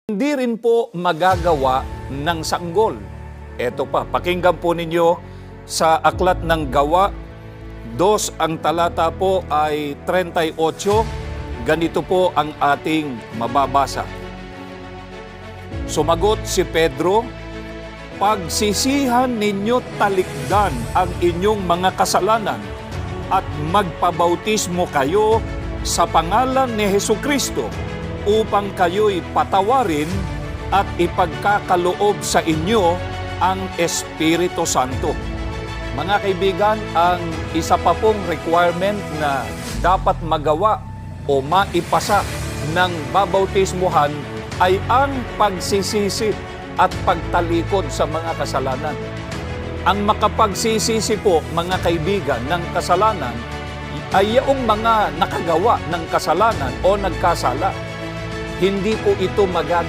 Hindi rin po magagawa ng sanggol. Ito pa, pakinggan po ninyo sa Aklat ng Gawa 2, ang talata po ay 38. Ganito po ang ating mababasa. Sumagot si Pedro, "Pagsisihan ninyo talikdan ang inyong mga kasalanan at magpabautismo kayo sa pangalan ni Hesukristo upang kayo'y patawarin at ipagkakaloob sa inyo ang Espiritu Santo." Mga kaibigan, ang isa pa pong requirement na dapat magawa o maipasa ng babautismuhan ay ang pagsisisi at pagtalikod sa mga kasalanan. Ang makapagsisisi po, mga kaibigan, ng kasalanan ay yung mga nakagawa ng kasalanan o nagkasala. Hindi po ito magagawa